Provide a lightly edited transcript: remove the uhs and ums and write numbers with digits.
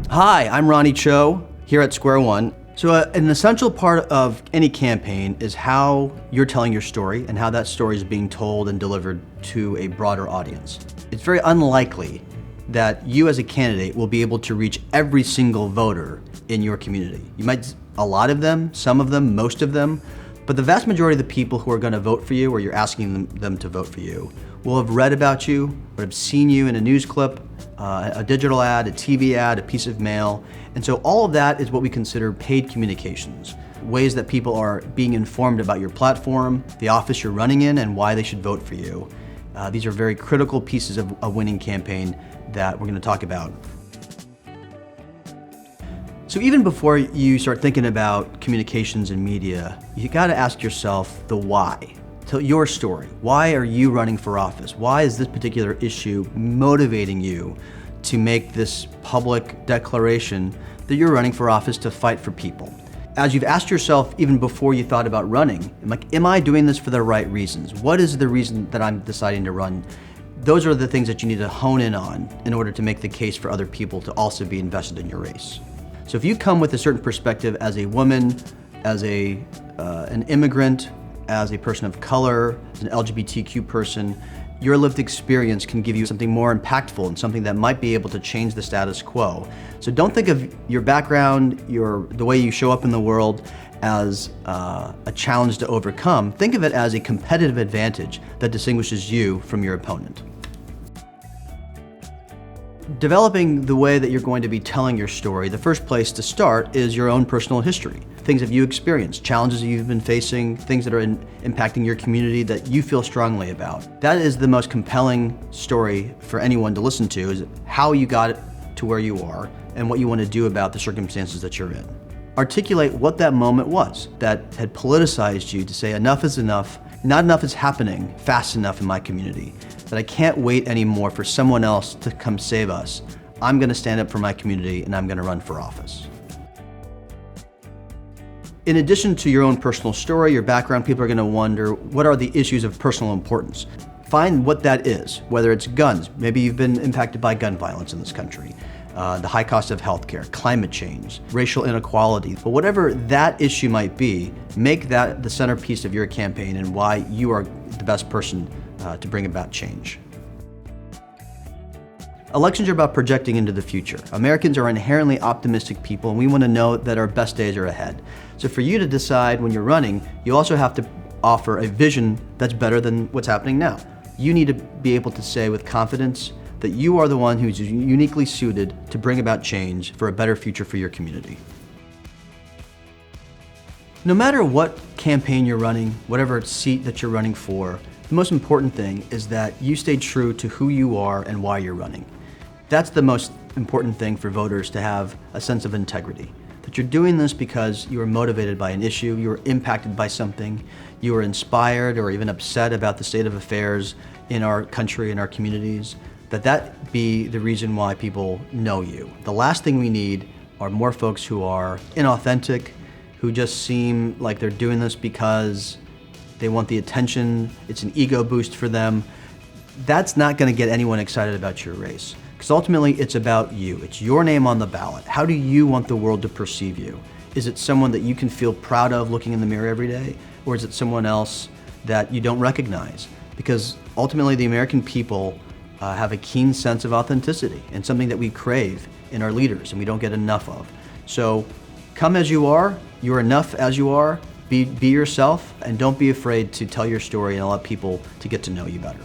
Hi, I'm Ronnie Cho here at Square One. So an essential part of any campaign is how you're telling your story and how that story is being told and delivered to a broader audience. It's very unlikely that you as a candidate will be able to reach every single voter in your community. You might, a lot of them, some of them, most of them, but the vast majority of the people who are going to vote for you or you're asking them to vote for you will have read about you, or have seen you in a news clip, a digital ad, a TV ad, a piece of mail. And so all of that is what we consider paid communications, ways that people are being informed about your platform, the office you're running in, and why they should vote for you. These are very critical pieces of a winning campaign that we're going to talk about. So even before you start thinking about communications and media, you got to ask yourself the why. Tell your story. Why are you running for office? Why is this particular issue motivating you to make this public declaration that you're running for office to fight for people? As you've asked yourself even before you thought about running, am I doing this for the right reasons? What is the reason that I'm deciding to run? Those are the things that you need to hone in on in order to make the case for other people to also be invested in your race. So if you come with a certain perspective as a woman, as an immigrant, as a person of color, as an LGBTQ person, your lived experience can give you something more impactful and something that might be able to change the status quo. So don't think of your background, the way you show up in the world as a challenge to overcome. Think of it as a competitive advantage that distinguishes you from your opponent. Developing the way that you're going to be telling your story, the first place to start is your own personal history. Things have you experienced, challenges you've been facing, things that are impacting your community that you feel strongly about. That is the most compelling story for anyone to listen to, is how you got to where you are and what you want to do about the circumstances that you're in. Articulate what that moment was that had politicized you to say enough is enough, not enough is happening fast enough in my community, that I can't wait anymore for someone else to come save us. I'm going to stand up for my community and I'm going to run for office. In addition to your own personal story, your background, people are going to wonder, what are the issues of personal importance? Find what that is, whether it's guns. Maybe you've been impacted by gun violence in this country, the high cost of healthcare, climate change, racial inequality. But whatever that issue might be, make that the centerpiece of your campaign and why you are the best person to bring about change. Elections are about projecting into the future. Americans are inherently optimistic people, and we want to know that our best days are ahead. So for you to decide when you're running, you also have to offer a vision that's better than what's happening now. You need to be able to say with confidence that you are the one who's uniquely suited to bring about change for a better future for your community. No matter what campaign you're running, whatever seat that you're running for, the most important thing is that you stay true to who you are and why you're running. That's the most important thing for voters, to have a sense of integrity. That you're doing this because you are motivated by an issue, you are impacted by something, you are inspired or even upset about the state of affairs in our country and our communities, that be the reason why people know you. The last thing we need are more folks who are inauthentic, who just seem like they're doing this because they want the attention, it's an ego boost for them. That's not going to get anyone excited about your race. Because ultimately it's about you. It's your name on the ballot. How do you want the world to perceive you? Is it someone that you can feel proud of looking in the mirror every day? Or is it someone else that you don't recognize? Because ultimately the American people have a keen sense of authenticity and something that we crave in our leaders and we don't get enough of. So come as you are. You're enough as you are. Be yourself, and don't be afraid to tell your story and allow people to get to know you better.